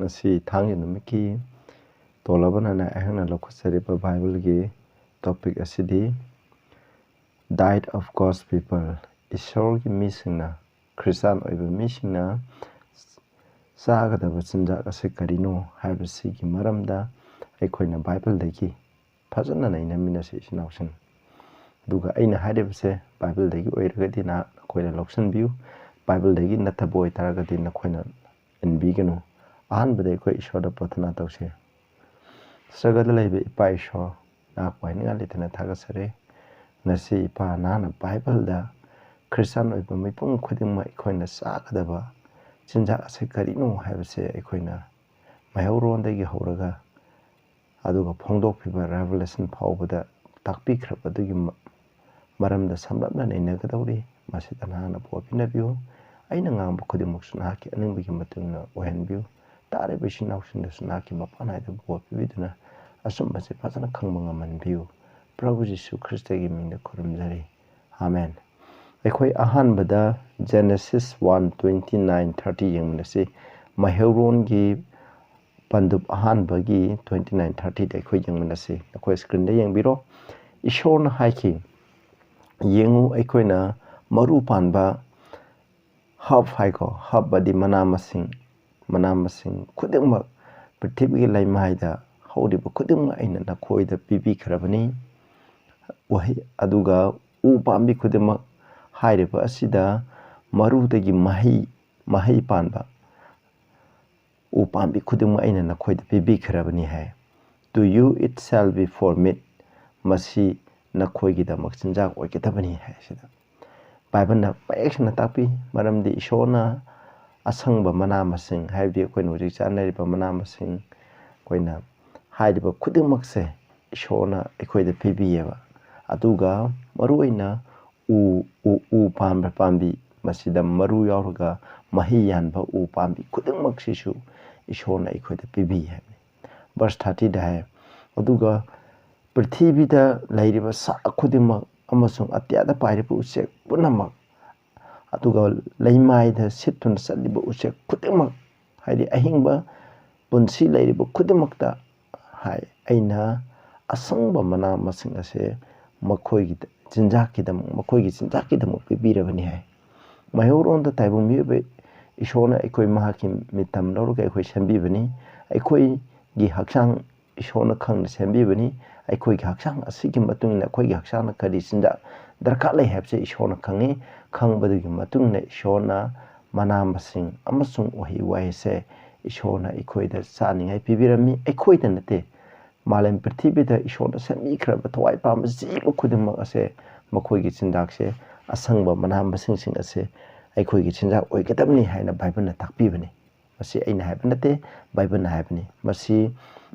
ngasi thang numiki tolabana na ehna lokhusariba Bible gi topic asidi died of God's people ishor gi misingna Christian oiba misingna sagadaba chinjak ase karino haibasi gi maramda aikoina Bible dagi fajana naina minase sinausin duga aina hadibse Bible dagi oiragadi na koina loksan view Bible dagi nataboy taragadi na koina inbiganu ahanbada ko ishoda pathana tawse sagada laibe ipa isho na kwainga litana thagasare ngasi ipa nana Bible da Christian oiba mipung khudingma ikoina sagadaba chinjak ase karino haibase ikoina mayauronda gi horaga aduga phongdokpiba revelation phawbada takpikhrabadugi maramda samlapna nainagadawri masida nana popinabiu aina ngamba khudimuk sunaki aningbigi matungna ohenbiu tare bisinausinde sunaki mapanaida popibiduna asumase fajana khangba ngamanbiu Prabhu Jisu Christ gi mingda khurumjari amen ekhoi ahanbada Genesis 1:29-30 yengmnase maheuron gi pandup ahanbagi 29-30 da ekhoi yengmnase ekhoi screen da yengbiro ishorna haiki yengu ekhoina maru panba hab haiko hab badi manamasing khudingma prithibigi laimaida haudiba khudingma aina nakhoida pibi kharabani wahi aduga u pambi khudingma hairiba asida marudagi mahi panba u pambi khudingma aina nakhoida pibi kharabani hai to you it shall be for meat masi nakhoigi da makchinjak oikitabani hai sida Bible na paexna tapi maramdi ishona asangba manamasing haibdi koina hujik chanariba manamasing koina hairiba khudingmakse ishona ekoida pibiyeba aduga maruina u pambi masida maru yauraga mahi yanba u pambi khudingmaksisu ishona ekoida pibiye verse 30 da hai aduga prithibida lairiba sa khudingmak amasung atyada pairiba usek punamak aduga laimaida situn saliba usek khudingmak haidi ahingba punsi lairiba khudingmakta hai aina asangba mana masing ase makhoigi chinjakidam pibirabani hai maheuronda taibung mibe ishona ekoi mahaki mitam lawruga ekoi sembibani ekoi gi haksang ishona khang sembibani ekoi gi haksang asigi matungna ekoi gi haksang kadi sinja darka lai habse ishona khangi khangbadugi matungna ishona mana masing amasung wahi waise ishona ekoida saningai pibirami ekoida nate malem prithibida ishona sami khraba thwai pam jibu khudimmak ase makhoigi chinjakse asangba mana masing sing ase ekhoigi chinjak oigadamni haina Bible na takpibani masi aina haibnate Bible na haibni masi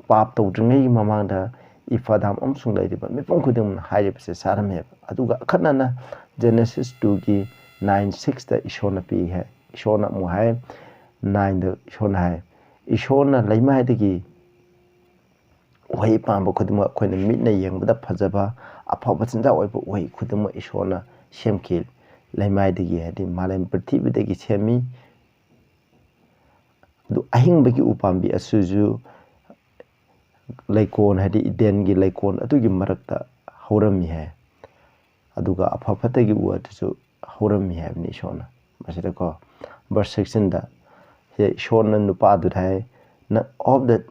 pap tawdringai mamangda ifadam amsung lairiba mipong khudimna hairibse saramhe aduga akhanana Genesis 2 gi 9:6 da ishona pi hai ishona mu hai 9 da ishona hai ishona laimaidagi wahi pamba khudimma khoina mitna yengbada phajaba afaba chinja oiba wahi khudimma ishona semki laimaidagi hadi malem prithibidagi semi du ahingbagi upambi asuju laikon hadi iden gi laikon atugi marakta haurami hai aduga afafatagi uatusu haurami hai ni ishona masida ko verse 16 da he ishona nupa du hai na of the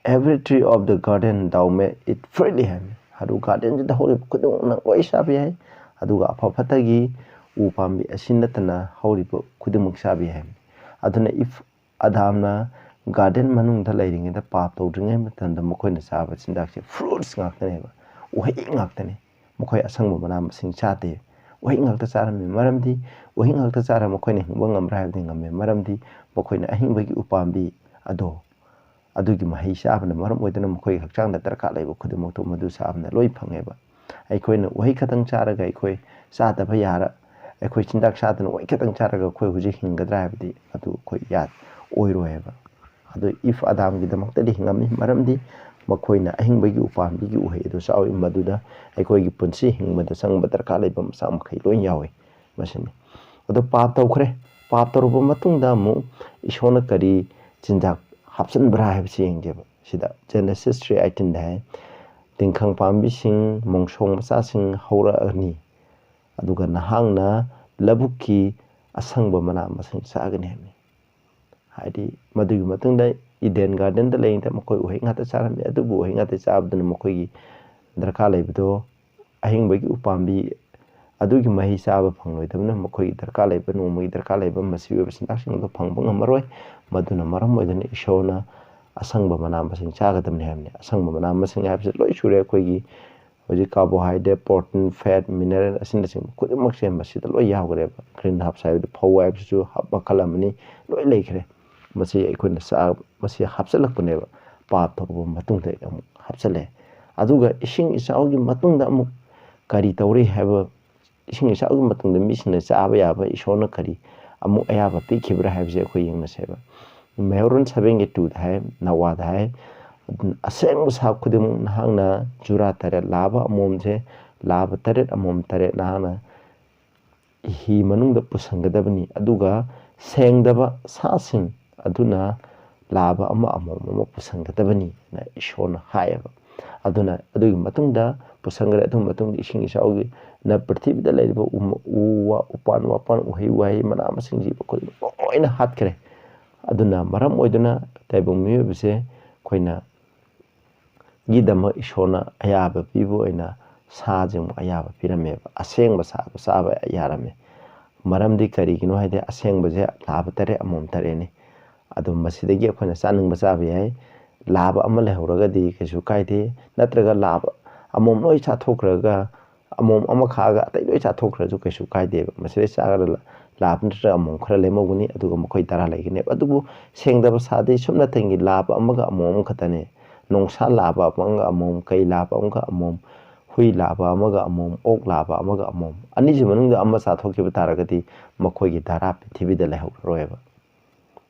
every tree of the garden thou may it freely have hadu garden da hori khudung na oisa bi hai aduga afafatagi upambi asinatana hori khudumuk sabi hai aduna if adamna garden manung da lairing da pap tawdringai matanda mokoina saba chindak fruits ngaktane ba wahi ngaktane mokhoi asangba mana masing chate wahi ngakta charami maramdi wahi ngakta chara mokoina hingba ngamra habdi ngamme maramdi mokoina ahingbagi upambi adugi mahi sabna maram oidana mokhoi hakchang da tarka laiba khudumok to madu sabna loi phangeba aikoina wahi khatang charaga aikoi chata ba yara aikoi chindak chadana wahi khatang charaga khoi huji hingadra habdi adu khoi yat oiroeba adu if adam gi damakta di hingami maramdi makhoina ahingbagi upambigi uhei do sawi maduda aikoi gi punsi hingmada sangba tarka laiba masam khai loi yawi masini adu pap tawkhre pap tawruba matungda mu ishona kari chinjak ꯍꯥꯞꯆꯟꯕ꯭ꯔꯥ ꯍꯥꯏꯕꯁꯤ ꯌꯦꯡꯖꯦꯕ ꯁꯤꯗ Genesis 3:18ꯗ ꯍꯥꯏ ꯇꯤꯡꯈꯪ ꯄꯥꯝꯕꯤꯁꯤꯡ ꯃꯣꯡꯁꯣꯡ ꯃꯆꯥꯁꯤꯡ ꯍꯧꯔꯛꯑꯅꯤ ꯑꯗꯨꯒ ꯅꯍꯥꯛꯅ ꯂꯧꯕꯨꯛꯀꯤ ꯑꯁꯪꯕ ꯃꯅꯥ ꯃꯁꯤꯡ ꯆꯥꯒꯅꯤ ꯍꯥꯏꯕꯅꯤ ꯍꯥꯏꯗꯤ ꯃꯗꯨꯒꯤ ꯃꯇꯨꯡꯗ ꯏꯗꯦꯟ ꯒꯥꯔꯗꯦꯟꯗ ꯂꯩꯔꯤꯉꯩꯗ ꯃꯈꯣꯏ ꯎꯍꯩ ꯉꯥꯛꯇ ꯆꯥꯔꯝꯃꯤ ꯑꯗꯨꯕꯨ ꯎꯍꯩ ꯉꯥꯛꯇ ꯆꯥꯕꯗꯨꯅ ꯃꯈꯣꯏꯒꯤ ꯗꯔꯀꯥꯔ ꯂꯩꯕꯗꯣ ꯑꯍꯤꯡꯕꯒꯤ ꯎꯄꯥꯝꯕꯤ ꯑꯗꯨꯒꯤ ꯃꯍꯩ ꯆꯥꯕ ꯐꯪꯂꯣꯏꯗꯕꯅ ꯃꯈꯣꯏꯒꯤ ꯗꯔꯀꯥꯔ ꯂꯩꯕ ꯅꯣꯡꯃꯒꯤ ꯗꯔꯀꯥꯔ ꯂꯩꯕ ꯃꯁꯤ ꯑꯣꯏꯕ ꯆꯤꯟꯖꯥꯛꯁꯤꯡ ꯑꯗꯨ ꯐꯪꯕ ꯉꯝꯃꯔꯣꯏ ꯃꯗꯨꯅ ꯃꯔꯝ ꯑꯣꯏꯗꯨꯅ ꯏꯁꯣꯔꯅ ꯑꯁꯪꯕ ꯃꯅꯥ ꯃꯁꯤꯡ ꯆꯥꯒꯗꯕꯅꯤ ꯍꯥꯏꯕꯅꯤ ꯑꯁꯪꯕ ꯃꯅꯥ ꯃꯁꯤꯡ ꯍꯥꯏꯕꯁꯤ ꯂꯣꯏ ꯁꯨꯔꯦ ꯑꯩꯈꯣꯏꯒꯤ ꯍꯧꯖꯤꯛ ꯀꯥꯔꯕꯣꯍꯥꯏꯗ꯭ꯔꯦꯠ ꯄ꯭ꯔꯣꯇꯤꯟ ꯐꯦꯠ ꯃꯤꯅꯔꯦꯜ ꯑꯁꯤꯅꯆꯤꯡꯕ ꯈꯨꯗꯤꯡꯃꯛꯁꯦ ꯃꯁꯤꯗ ꯂꯣꯏ ꯌꯥꯎꯈ꯭ꯔꯦꯕ ꯒ꯭ꯔꯤꯟ ꯍꯥꯞꯁ ꯍꯥꯏꯕꯗꯤ ꯐꯧ ꯍꯥꯏꯕꯁꯤꯁꯨ ꯃꯈꯜ ꯑꯃꯅꯤ ꯂꯣꯏ ꯂꯩꯈ꯭ꯔꯦ ꯃꯁꯤ ꯑꯩꯈꯣꯏꯅ ꯃꯁꯤ ꯍꯥꯞꯆꯤꯜꯂꯛꯄꯅꯦꯕ ꯄꯥꯞ ꯇꯧꯔꯕ ꯃꯇꯨꯡꯗ ꯑꯃꯨꯛ ꯍꯥꯞꯆꯤꯜꯂꯦ ꯑꯗꯨꯒ ꯏꯁꯤꯡ ꯏꯆꯥꯎꯒꯤ ꯃꯇꯨꯡꯗ ꯑꯃꯨꯛ ꯀꯔꯤ ꯇꯧꯔꯤ ꯍꯥꯏꯕ ꯏꯁꯤꯡ ꯏꯆꯥꯎꯒꯤ ꯃꯇꯨꯡꯗ ꯃꯤꯁꯤꯡꯅ ꯆꯥꯕ ꯌꯥꯕ ꯏꯁꯣꯔꯅ ꯀꯔꯤ ꯑꯃꯨꯛ ꯑꯌꯥꯕ ꯄꯤꯈꯤꯕ꯭ꯔꯥ ꯍꯥꯏꯕꯁꯦ ꯑꯩꯈꯣꯏ ꯌꯦꯡꯅꯁꯦꯕ ꯃꯩꯍꯧꯔꯣꯟ 7:2ꯗ ꯍꯥꯏ ꯅꯋꯥꯗ ꯍꯥꯏ ꯑꯁꯦꯡꯕ ꯁꯥ ꯈꯨꯗꯤꯡꯃꯛ ꯅꯍꯥꯛꯅ ꯖꯨꯔꯥ 8 ꯂꯥꯕ ꯑꯃꯣꯝꯁꯦ ꯂꯥꯕ 8 ꯑꯃꯣꯝ 8 ꯅꯍꯥꯛꯅ ꯍꯤ ꯃꯅꯨꯡꯗ ꯄꯨꯁꯟꯒꯗꯕꯅꯤ ꯑꯗꯨꯒ ꯁꯦꯡꯗꯕ ꯁꯥꯁꯤꯡ ꯑꯗꯨꯅ ꯂꯥꯕ ꯑꯃꯣꯝ ꯄꯨꯁꯟꯒꯗꯕꯅꯤ ꯅ ꯏꯁꯣꯔꯅ ꯍꯥꯏꯌꯦꯕ ꯑꯗꯨꯅ ꯑꯗꯨꯒꯤ ꯃꯇꯨꯡꯗ ꯄꯨꯁꯟꯈ꯭ꯔꯦ ꯑꯗꯨꯒꯤ ꯃꯇꯨꯡꯗ ꯏꯁꯤꯡ ꯏꯆꯥꯎꯒꯤ ꯄ꯭ꯔꯤꯊꯤꯕꯤꯗ ꯂꯩꯔꯤꯕ ꯎꯄꯥꯟ ꯋꯥꯄꯥꯟ ꯎꯍꯩ ꯋꯥꯍꯩ ꯃꯅꯥ ꯃꯁꯤꯡ ꯖꯤꯕ ꯈꯨꯗꯤꯡꯃꯛ ꯂꯣꯏꯅ ꯍꯥꯠꯈ꯭ꯔꯦ ꯑꯗꯨꯅ ꯃꯔꯝ ꯑꯣꯏꯗꯨꯅ ꯇꯥꯏꯕꯪ ꯃꯤꯑꯣꯏꯕꯁꯦ ꯑꯩꯈꯣꯏꯅ ꯒꯤꯗꯃꯛ ꯏꯁꯣꯔꯅ ꯑꯌꯥꯕ ꯄꯤꯕ ꯑꯣꯏꯅ ꯁꯥꯁꯦ ꯑꯃꯨꯛ ꯑꯌꯥꯕ ꯄꯤꯔꯝꯃꯦꯕ ꯑꯁꯦꯡꯕ ꯁꯥꯗꯣ ꯆꯥꯕ ꯌꯥꯔꯝꯃꯦ ꯃꯔꯝꯗꯤ ꯀꯔꯤꯒꯤꯅꯣ ꯍꯥꯏꯗꯤ ꯑꯁꯦꯡꯕꯁꯦ ꯂꯥꯕ 8 ꯑꯃꯣꯝ 8ꯅꯤ ꯑꯗꯨ ꯃꯁꯤꯗꯒꯤ ꯑꯩꯈꯣꯏꯅ ꯆꯥꯅꯤꯡꯕ ꯆꯥꯕ ꯌꯥꯏ ꯂꯥꯕ ꯑꯃ ꯂꯩꯍꯧꯔꯒꯗꯤ ꯀꯩꯁꯨ ꯀꯥꯏꯗꯦ ꯅꯠꯇ꯭ꯔꯒ ꯂꯥꯕ ꯑꯃꯣꯝ ꯂꯣꯏ ꯆꯥꯊꯣꯛꯈ꯭ꯔꯒ ꯑꯃꯣꯝ ꯑꯃ ꯈꯥꯛꯑꯒ ꯑꯇꯩ ꯂꯣꯏ ꯆꯥꯊꯣꯛꯈ꯭ꯔꯁꯨ ꯀꯩꯁꯨ ꯀꯥꯏꯗꯦꯕ ꯃꯁꯤꯗꯩ ꯆꯥꯒꯗ ꯂꯥꯕ ꯅꯠꯇ꯭ꯔꯒ ꯑꯃꯣꯝ ꯈꯔ ꯂꯦꯝꯍꯧꯒꯅꯤ ꯑꯗꯨꯒ ꯃꯈꯣꯏ 10 ꯂꯩꯒꯅꯦꯕ ꯑꯗꯨꯕꯨ ꯁꯦꯡꯗꯕ ꯁꯥꯗꯤ ꯁꯨꯞꯅꯇꯪꯒꯤ ꯂꯥꯕ ꯑꯃꯒ ꯑꯃꯣꯝ ꯑꯃꯈꯛꯇꯅꯦ ꯅꯣꯡꯁꯥ ꯂꯥꯕ ꯑꯃꯒ ꯑꯃꯣꯝ ꯀꯩ ꯂꯥꯕ ꯑꯃꯒ ꯑꯃꯣꯝ ꯍꯨꯏ ꯂꯥꯕ ꯑꯃꯒ ꯑꯃꯣꯝ ꯑꯣꯛ ꯂꯥꯕ ꯑꯃꯒ ꯑꯃꯣꯝ ꯑꯅꯤꯁꯤ ꯃꯅꯨꯡꯗ ꯑꯃ ꯆꯥꯊꯣꯛꯈꯤꯕ ꯇꯥꯔꯒꯗꯤ ꯃꯈꯣꯏꯒꯤ ꯙꯔꯥ ꯄ꯭ꯔꯤꯊꯤꯕꯤꯗ ꯂꯩꯍꯧꯔꯔꯣꯏꯕ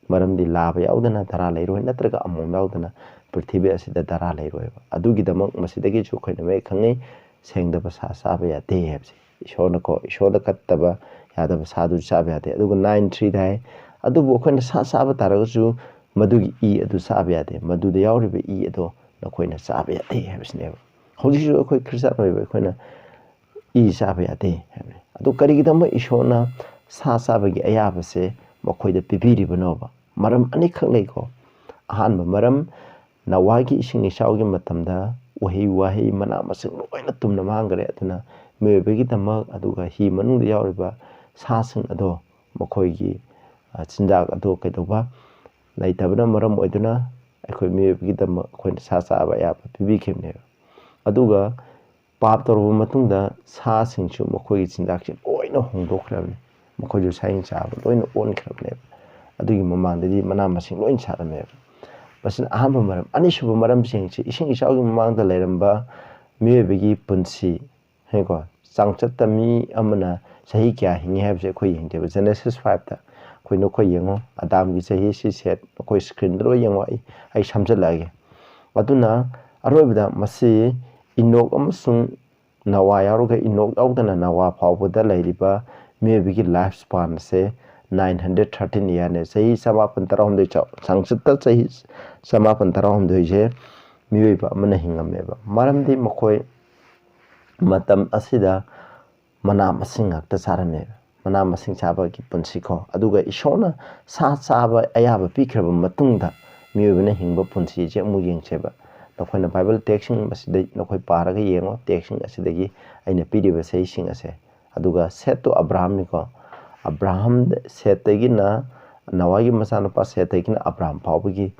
ꯃꯔꯝꯗꯤ ꯂꯥꯕ ꯌꯥꯎꯗꯅ ꯙꯔꯥ ꯂꯩꯔꯣꯏ ꯅꯠꯇ꯭ꯔꯒ ꯑꯃꯣꯝ ꯌꯥꯎꯗꯅ ꯄ꯭ꯔꯤꯊꯤꯕꯤ ꯑꯁꯤꯗ ꯙꯔꯥ ꯂꯩꯔꯣꯏꯕ ꯑꯗꯨꯒꯤꯗꯃꯛ ꯃꯁꯤꯗꯒꯤꯁꯨ ꯑꯩꯈꯣꯏꯅ ꯃꯌꯦꯛ ꯈꯪꯉꯤ ꯁꯦꯡꯗꯕ ꯁꯥ ꯆꯥꯕ ꯌꯥꯗꯦ ꯍꯥꯏꯕꯁꯦ ꯏꯁꯣꯔꯗ ꯀꯠꯇꯕ ꯌꯥꯗꯕ ꯁꯥꯗꯨ ꯆꯥꯕ ꯌꯥꯗꯦ ꯑꯗꯨꯒ 9:3ꯗ ꯍꯥꯏ ꯑꯗꯨꯕꯨ ꯑꯩꯈꯣꯏꯅ ꯁꯥ ꯆꯥꯕ ꯇꯥꯔꯒꯁꯨ ꯃꯗꯨꯒꯤ ꯏ ꯑꯗꯨ ꯆꯥꯕ ꯌꯥꯗꯦ ꯃꯗꯨꯗ ꯌꯥꯎꯔꯤꯕ ꯏ ꯑꯗꯣ ꯅꯈꯣꯏꯅ ꯆꯥꯕ ꯌꯥꯗꯦ ꯍꯥꯏꯕꯁꯤꯅꯦꯕ ꯍꯧꯖꯤꯛꯁꯨ ꯑꯩꯈꯣꯏ ꯈ꯭ꯔꯤꯁꯇꯥꯟ ꯑꯣꯏꯕ ꯑꯩꯈꯣꯏꯅ ꯏ ꯆꯥꯕ ꯌꯥꯗꯦ ꯍꯥꯏꯕꯅꯤ ꯑꯗꯨ ꯀꯔꯤꯒꯤꯗꯃꯛ ꯏꯁꯣꯔꯅ ꯁꯥ ꯆꯥꯕꯒꯤ ꯑꯌꯥꯕꯁꯦ ꯃꯈꯣꯏꯗ ꯄꯤꯕꯤꯔꯤꯕꯅꯣꯕ ꯃꯔꯝ ꯑꯅꯤꯈꯛ ꯂꯩꯀꯣ ꯑꯍꯥꯟꯕ ꯃꯔꯝ ꯅꯋꯥꯒꯤ ꯏꯁꯤꯡ ꯏꯆꯥꯎꯒꯤ ꯃꯇꯝꯗ ꯎꯍꯩ ꯋꯥꯍꯩ ꯃꯅꯥ ꯃꯁꯤꯡ ꯂꯣꯏꯅ ꯇꯨꯝꯅ ꯃꯥꯡꯈ꯭ꯔꯦ ꯑꯗꯨꯅ ꯃꯤꯑꯣꯏꯕꯒꯤꯗꯃꯛ ꯑꯗꯨꯒ ꯍꯤ ꯃꯅꯨꯡꯗ ꯌꯥꯎꯔꯤꯕ ꯁꯥꯁꯤꯡ ꯑꯗꯣ ꯃꯈꯣꯏꯒꯤ ꯆꯤꯟꯖꯥꯛ ꯑꯗꯣ ꯀꯩꯗꯧꯕ ꯂꯩꯇꯕꯅ ꯃꯔꯝ ꯑꯣꯏꯗꯨꯅ ꯑꯩꯈꯣই ꯃꯤꯑꯣꯏꯕꯒꯤꯗꯃꯛ ꯑꯩꯈꯣꯏꯅ ꯁꯥ ꯆꯥꯕ ꯑꯌꯥꯕ ꯄꯤꯕꯤꯈꯤꯕꯅꯦꯕ ꯑꯗꯨꯒ ꯄꯥꯞ ꯇꯧꯔꯕ ꯃꯇꯨꯡꯗ ꯁꯥꯁꯤꯡꯁꯨ ꯃꯈꯣꯏꯒꯤ ꯆꯤꯟꯖꯥꯛꯁꯦ ꯂꯣꯏꯅ ꯍꯣꯡꯗꯣꯛꯈ꯭ꯔꯕꯅꯤ ꯃꯈꯣꯏꯁꯨ ꯁꯥꯍꯤꯡ ꯆꯥꯕ ꯂꯣꯏꯅ ꯑꯣꯟꯈ꯭ꯔꯕꯅꯦꯕ ꯑꯗꯨꯒꯤ ꯃꯃꯥꯡꯗꯗꯤ ꯃꯅꯥ ꯃꯁꯤꯡ ꯂꯣꯏꯅ ꯆꯥꯔꯝꯃꯦꯕ ꯃꯁꯤꯅ ꯑꯍꯥꯟꯕ ꯃꯔꯝ ꯑꯅꯤꯁꯨꯕ ꯃꯔꯝꯁꯤꯡꯁꯤ ꯏꯁꯤꯡ ꯏꯆꯥꯎꯒꯤ ꯃꯃꯥꯡꯗ ꯂꯩꯔꯝꯕ ꯃꯤꯑꯣꯏꯕꯒꯤ ꯄꯨꯟꯁꯤ ꯍꯥꯏꯀꯣ ꯆꯥꯡꯆꯠꯇ ꯃꯤ ꯑꯃꯅ ꯆꯍꯤ ꯀꯌꯥ ꯍꯤꯡꯉꯤ ꯍꯥꯏꯕꯁꯦ ꯑꯩꯈꯣꯏ ꯌꯦꯡꯗꯦꯕ Genesis 5ꯗ ꯑꯩꯈꯣꯏ ꯌꯦꯡꯉꯣ ꯑꯗꯥꯝꯒꯤ ꯆꯍꯤꯁꯤ ꯁꯦꯠ ꯑꯩꯈꯣꯏ ꯁ꯭ꯀ꯭ꯔꯤꯟꯗ ꯂꯣꯏ ꯌꯦꯡꯉꯣ ꯑꯩ ꯁꯝꯖꯤꯜꯂꯛꯑꯒꯦ ꯑꯗꯨꯅ ꯑꯔꯣꯏꯕꯗ ꯃꯁꯤ ꯏꯅꯣꯛ ꯑꯃꯁꯨꯡ ꯅꯋꯥ ꯌꯥꯎꯔꯒ ꯏꯅꯣꯛ ꯌꯥꯎꯗꯅ ꯅꯋꯥ ꯐꯥꯎꯕꯗ ꯂꯩꯔꯤꯕ ꯃꯤꯑꯣꯏꯕꯒꯤ ꯂꯥꯏꯐ ꯁ꯭ꯄꯥꯟ ꯑꯁꯦ 913 ꯏꯌꯥꯔꯅꯦ ꯆꯍꯤ 913 ꯆꯥꯡꯆꯠꯇ ꯆꯍꯤ 913ꯁꯦ ꯃꯤꯑꯣꯏꯕ ꯑꯃꯅ ꯍꯤꯡꯉꯝꯃꯦꯕ ꯃꯔꯝꯗꯤ ꯃꯈꯣꯏ ꯃꯇꯝ ꯑꯁꯤꯗ ꯃꯅꯥ ꯃꯁꯤꯡ ꯉꯥꯛꯇ ꯆꯥꯔꯝꯃꯦꯕ ꯃꯅꯥ ꯃꯁꯤꯡ ꯆꯥꯕꯒꯤ ꯄꯨꯟꯁꯤꯀꯣ ꯑꯗꯨꯒ ꯏꯁꯣꯔꯅ ꯁꯥ ꯆꯥꯕ ꯑꯌꯥꯕ ꯄꯤꯈ꯭ꯔꯕ ꯃꯇꯨꯡꯗ ꯃꯤꯑꯣꯏꯕꯅ ꯍꯤꯡꯕ ꯄꯨꯟꯁꯤꯁꯦ ꯑꯃꯨꯛ ꯌꯦꯡꯁꯦꯕ ꯅꯈꯣꯏꯅ ꯕꯥꯏꯕꯜ ꯇꯦꯛꯁꯁꯤꯡ ꯃꯁꯤꯗ ꯅꯈꯣꯏ ꯄꯥꯔꯒ ꯌꯦꯡꯉꯣ ꯇꯦꯛꯁꯁꯤꯡ ꯑꯁꯤꯗꯒꯤ ꯑꯩꯅ ꯄꯤꯔꯤꯕ ꯆꯍꯤꯁꯤꯡ ꯑꯁꯦ ꯑꯗꯨꯒ ꯁꯦꯠꯇꯣ ꯑꯕ꯭ꯔꯥꯍꯝꯅꯤꯀꯣ ꯑꯕ꯭ꯔꯥꯍꯝ ꯁꯦꯠꯇꯒꯤꯅ ꯅꯋꯥꯒꯤ ꯃꯆꯥꯅꯨꯄꯥ ꯁꯦꯠꯇꯒꯤꯅ ꯑꯕ꯭ꯔꯥꯍꯝ ꯐꯥꯎꯕꯒꯤ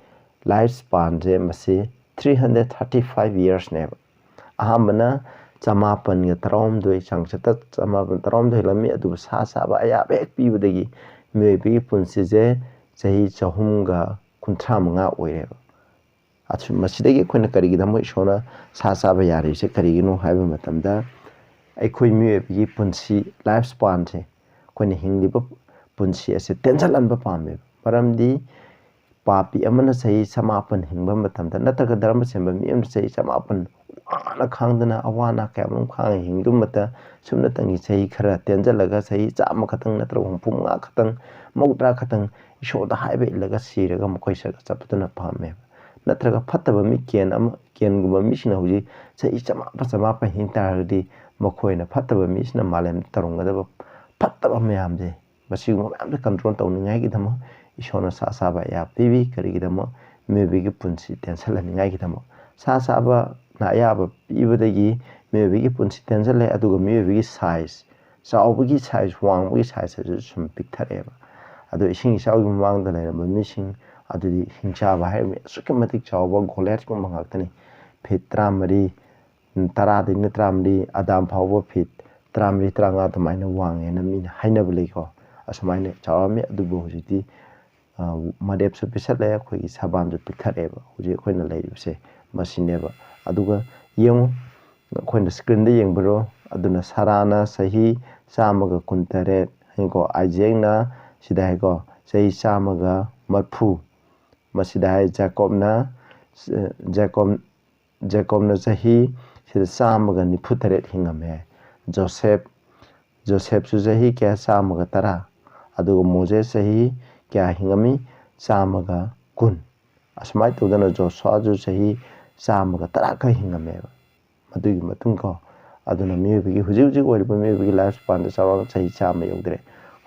ꯂꯥꯏꯐ ꯁ꯭ꯄꯥꯟꯁꯦ ꯃꯁꯤ 335 ꯏꯌꯔꯁꯅꯦꯕ ꯑꯍꯥꯟꯕꯅ 919 ꯆꯥꯡꯆꯠꯇ 919 ꯍꯦꯜꯂꯝꯃꯤ ꯑꯗꯨꯕꯨ ꯁꯥ ꯆꯥꯕ ꯑꯌꯥꯕ ꯍꯦꯛ ꯄꯤꯕꯗꯒꯤ ꯃꯤꯑꯣꯏꯕꯒꯤ ꯄꯨꯟꯁꯤꯁꯦ ꯆꯍꯤ 335 ꯑꯣꯏꯔꯦꯕ ꯃꯁꯤꯗꯒꯤ ꯑꯩꯈꯣꯏꯅ ꯀꯔꯤꯒꯤꯗꯃꯛ ꯏꯁꯣꯔꯅ ꯁꯥ ꯆꯥꯕ ꯌꯥꯔꯤꯕꯁꯦ ꯀꯔꯤꯒꯤꯅꯣ ꯍꯥꯏꯕ ꯃꯇꯝꯗ ꯑꯩꯈꯣꯏ ꯃꯤꯑꯣꯏꯕꯒꯤ ꯄꯨꯟꯁꯤ ꯂꯥꯏꯐ ꯁ꯭ꯄꯥꯟꯁꯦ ꯑꯩꯈꯣꯏꯅ ꯍꯤꯡꯂꯤꯕ ꯄꯨꯟꯁꯤ ꯑꯁꯦ ꯇꯦꯟꯖꯜꯍꯟꯕ ꯄꯥꯝꯃꯦꯕ ꯃꯔꯝꯗꯤ ꯄꯥꯄꯤ ꯑꯃꯅ ꯆꯍꯤ 900 ꯍꯤꯡꯕ ꯃꯇꯝꯗ ꯅꯠꯇ꯭ꯔꯒ ꯙꯔꯃ ꯆꯦꯟꯕ ꯃꯤ ꯑꯃꯅ ꯆꯍꯤ 900 ꯋꯥꯅ ꯈꯥꯡꯗꯅ ꯑꯋꯥ ꯑꯅꯥ ꯀꯌꯥꯃꯔꯨꯝ ꯈꯥꯡꯉ ꯍꯤꯡꯗꯨꯃꯇ ꯁꯨꯝꯅꯇꯪꯒꯤ ꯆꯍꯤ ꯈꯔ ꯇꯦꯟꯖꯜꯂꯒ ꯆꯍꯤ 100 ꯈꯛꯇꯪ ꯅꯠꯇ꯭ꯔꯒ 50 ꯈꯛꯇꯪ 30 ꯈꯛꯇꯪ ꯏꯁꯣꯔꯗ ꯍꯥꯏꯕ ꯏꯜꯂꯒ ꯁꯤꯔꯒ ꯃꯈꯣꯏ ꯆꯠꯄꯗꯨꯅ ꯄꯥꯝꯃꯦꯕ ꯅꯠꯇ꯭ꯔꯒ ꯐꯠꯇꯕ ꯃꯤ ꯀꯦꯟꯒꯨꯝꯕ ꯃꯤꯁꯤꯡꯅ ꯍꯧꯖꯤꯛ ꯆꯍꯤ 100 ꯍꯤꯡ ꯇꯥꯔꯒꯗꯤ ꯃꯈꯣꯏꯅ ꯐꯠꯇꯕ ꯃꯤꯁꯤꯅ ꯃꯥꯂꯦꯝꯗ ꯇꯧꯔꯝꯒꯗꯕ ꯐꯠꯇꯕ ꯃꯌꯥꯝꯁꯦ ꯃꯁꯤꯒꯨꯝꯕ ꯃꯌꯥꯝꯁꯦ ꯀꯟꯇ꯭ꯔꯣꯜ ꯇꯧꯅꯤꯡꯉꯥꯏꯒꯤꯗꯃꯛ ꯏꯁꯣꯔꯅ ꯁꯥ ꯆꯥꯕ ꯑꯌꯥꯕ ꯄꯤꯕꯤ ꯀꯔꯤꯒꯤꯗꯃꯛ ꯃꯤꯑꯣꯏꯕꯒꯤ ꯄꯨꯟꯁꯤ ꯇꯦꯟꯁꯜꯍꯟꯅꯤꯡꯉꯥꯏꯒꯤꯗꯃꯛ ꯁꯥ ꯆꯥꯕꯅ ꯑꯌꯥꯕ ꯄꯤꯕꯗꯒꯤ ꯃꯤꯑꯣꯏꯕꯒꯤ ꯄꯨꯟꯁꯤ ꯇꯦꯟꯁꯜꯂꯦ ꯑꯗꯨꯒ ꯃꯤꯑꯣꯏꯕꯒꯤ ꯁꯥꯏꯖ ꯆꯥꯎꯕꯒꯤ ꯁꯥꯏꯖ ꯋꯥꯡꯕꯒꯤ ꯁꯥꯏꯖ ꯑꯗꯨ ꯁꯨꯝ ꯄꯤꯛꯊꯔꯛꯑꯦꯕ ꯑꯗꯣ ꯏꯁꯤꯡ ꯏꯆꯥꯎꯒꯤ ꯃꯃꯥꯡꯗ ꯂꯩꯔꯝꯕ ꯃꯤꯁꯤꯡ ꯑꯗꯨꯗꯤ ꯍꯤꯡꯆꯥꯕ ꯍꯥꯏꯔꯤꯕ ꯑꯁꯨꯛꯀꯤ ꯃꯇꯤꯛ ꯆꯥꯎꯕ ꯒꯣꯂꯤꯌꯥꯠꯀꯨꯝꯕ ꯉꯥꯛꯇꯅꯤ ꯐꯤꯠ 13 10ꯗꯒꯤꯅ 14 ꯑꯗꯥꯝ ꯐꯥꯎꯕ ꯐꯤꯠ 13 15 ꯑꯗꯨꯃꯥꯏꯅ ꯋꯥꯡꯉꯦꯅ ꯃꯤꯅ ꯍꯥꯏꯅꯕ ꯂꯩꯀꯣ ꯑꯁꯨꯃꯥꯏꯅ ꯆꯥꯎꯔꯝꯃꯤ ꯑꯗꯨꯕꯨ ꯍꯧꯖꯤꯛꯇꯤ ꯃꯔꯦꯞꯁꯨ ꯄꯤꯁꯜꯂꯦ ꯑꯩꯈꯣꯏꯒꯤ ꯁꯕꯥꯟꯁꯨ ꯄꯤꯛꯊꯔꯛꯑꯦꯕ ꯍꯧꯖꯤꯛ ꯑꯩꯈꯣꯏꯅ ꯂꯩꯔꯤꯕꯁꯦ ꯃꯁꯤꯅꯦꯕ ꯑꯗꯨꯒ ꯌꯦꯡꯉꯨ ꯑꯩꯈꯣꯏꯅ ꯁ꯭ꯀ꯭ꯔꯤꯟꯗ ꯌꯦꯡꯕꯔꯣ ꯑꯗꯨꯅ ꯁꯥꯔꯥꯅ ꯆꯍꯤ 128 ꯍꯥꯏꯀꯣ ꯑꯥꯏꯖꯦꯛꯅ ꯁꯤꯗ ꯍꯥꯏꯀꯣ ꯆꯍꯤ 130 ꯃꯁꯤꯗ ꯍꯥꯏ ꯖꯦꯀꯣꯕꯅ ꯆꯍꯤ ꯁꯤꯗ 129 ꯍꯤꯡꯉꯝꯃꯦ ꯖꯣꯁꯦꯞꯁꯨ ꯆꯍꯤ ꯀꯌꯥ 110 ꯑꯗꯨꯒ ꯃꯣꯖꯦꯁ ꯆꯍꯤ kya hingami chamaga kun asmai tawdana Joshua chahi chamaga taraka hingameba madugi matung ko aduna miyobigi huji oiriba miyobigi life span da chawa chahi chama yogdre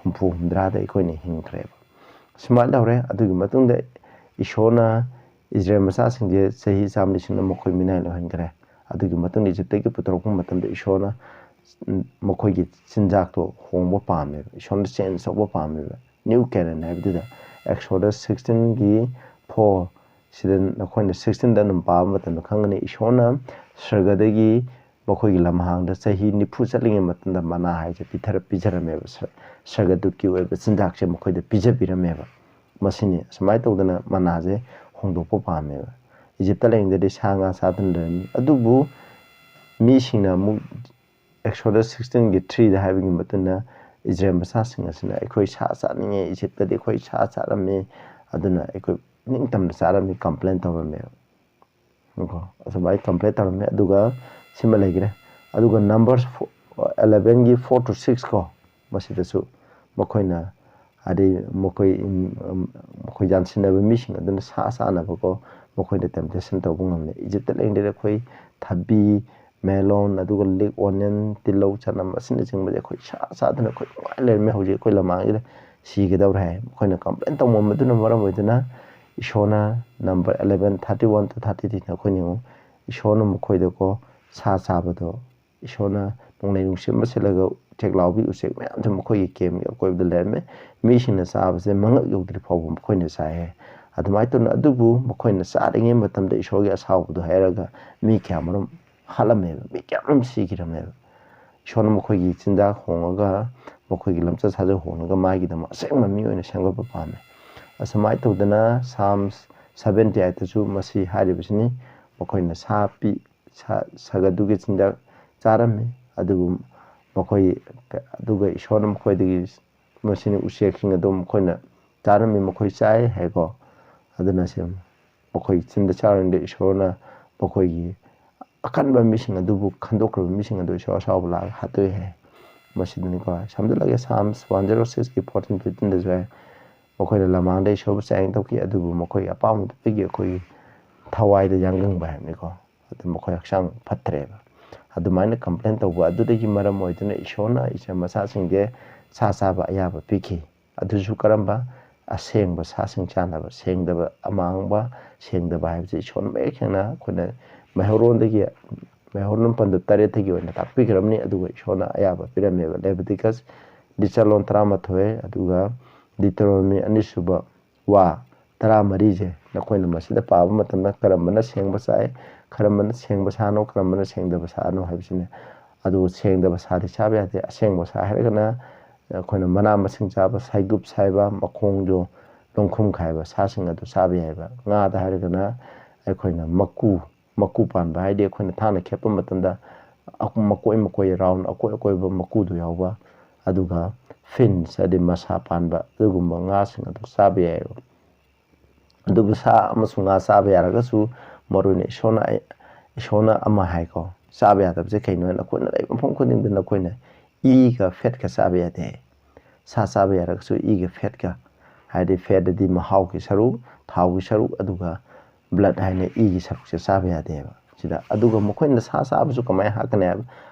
humpu humdra da ikoini hingkreba smai lawre adugi matung da ishona Israel masa singje chahi chamni singna mokoi minai lo hingre adugi matung ni jitegi putorok matam da ishona mokoi gi chinjak to hongbo pame ishona chen sobo pame new canon habduda Exodus 16 gi 4 sidan nakhoi 16 da num pa matam khangani ishona sargadagi mokoi gi lamhang da chahi nifu chalinge matam da mana haije pithar pijarame sargadu ki oiba chinjak che mokoi da pijabirame masini smai tawdana mana je hongdokpo pame Egypt lengde de sanga sadan ren adubu mi singna mu Exodus 16 gi 3 da having matuna Israel masa singa sina ekoi sa ninge Egypt da ekoi sa rame aduna ekoi ningtam da rame complain tawame ko asmai complain tawame aduga sima legre aduga numbers 11 gi 4 to 6 ko masida su mokoina adi mokoi jansina ba mission aduna sa na ko mokoi da temptation tawbungam Egypt lengde ekoi thabi melon aduga leg onion tilau chanam asina jingba ekoi sa dana koi le me hoje koi lama ida siga daw hai koi na complain taw mom duna maram hoiduna ishona number 11 31 to 33 na koi ni ishona mokoi da ko sa bado ishona nonglai nungsim baselaga teklawi usek me am mokoi kem koi da le me mission na sa base mangak yogdri phawum koi na sa he adumai to adubu mokoi na sa ringe matam da ishogi asaw do hairaga mi kyamarum halame mi kyamum sigirame ishona mokoi gi chinda hongaga mokoi gi lamcha saja hongaga magi da asengma mi oina sengba pame asmai tawdana Psalms 78 tasu masi haribisini mokoi na sapi sagadu ge chinda charame adugu mokoi aduga ishona mokoi digi masini usekhinga dom mokoi na charame mokoi chai hego aduna sem mokoi chinda charande ishona mokoi gi akanba mission adubu khandokra mission adu shawbla hatoi he masidni ko samdalage Psalms 106 ki 14 15 da jai mokoi da lamang dai shob sang to ki adubu mokoi apam pigi koi thawai da yangang ba ni ko adu mokoi aksang phatre ba adumaina complain to ba adu dagi maram oiduna ishona isa masa singge sa ba aya ba piki adu su karamba aseng ba sa sing chana ba seng da ba amang ba seng da ba haibse ishona me khena khona Mahoron dagi Mahoron pandu tare thagi oina takpi gramni aduga ishona ayaba pirame Leviticus dichalon 13 aduga Deuteronomy anisuba wa 13 je nakoina masida paaba matamna karambana sengba sai karambana sengba sano karambana sengdaba sano haibsine adu sengdaba sadi chabe ate asengba sa hairagana koina mana masing chaba saigup saiba makhongjo longkhum khaiba sasing adu sabe haiba nga da hairagana aikoina maku pan ba haide akoina thana khepa matanda makoi round akoi ba maku du yawba aduga fins adi masa pan ba adugumba nga sing adu sabe ayo adubu sa amasung nga sabe yaraga su marune shona ꯏꯁꯣꯔꯅ ꯑꯃ ꯍꯥꯏꯀꯣ ꯆꯥꯕ ꯌꯥꯗꯕꯁꯦ ꯀꯩꯅꯣ ꯍꯥꯏꯅ ꯑꯩꯈꯣꯏꯅ ꯂꯩꯕ ꯃꯐꯝ ꯈꯨꯗꯤꯡꯗ ꯅꯈꯣꯏꯅ ꯏꯒ ꯐꯦꯠꯀ ꯆꯥꯕ ꯌꯥꯗꯦ ꯁꯥ ꯆꯥꯕ ꯌꯥꯔꯒꯁꯨ ꯏꯒ ꯐꯦꯠꯀ ꯍꯥꯏꯗꯤ ꯐꯦꯠꯇꯗꯤ ꯃꯍꯥꯎꯒꯤ ꯁꯔꯨꯛ ꯊꯥꯎꯒꯤ ꯁꯔꯨꯛ ꯑꯗꯨꯒ ꯕ꯭ꯂꯠ ꯍꯥꯏꯅ ꯏꯒꯤ ꯁꯔꯨꯛꯁꯦ ꯆꯥꯕ ꯌꯥꯗꯦꯕ ꯁꯤꯗ ꯑꯗꯨꯒ ꯃꯈꯣꯏꯅ ꯁꯥ ꯆꯥꯕꯁꯨ ꯀꯃꯥꯏꯅ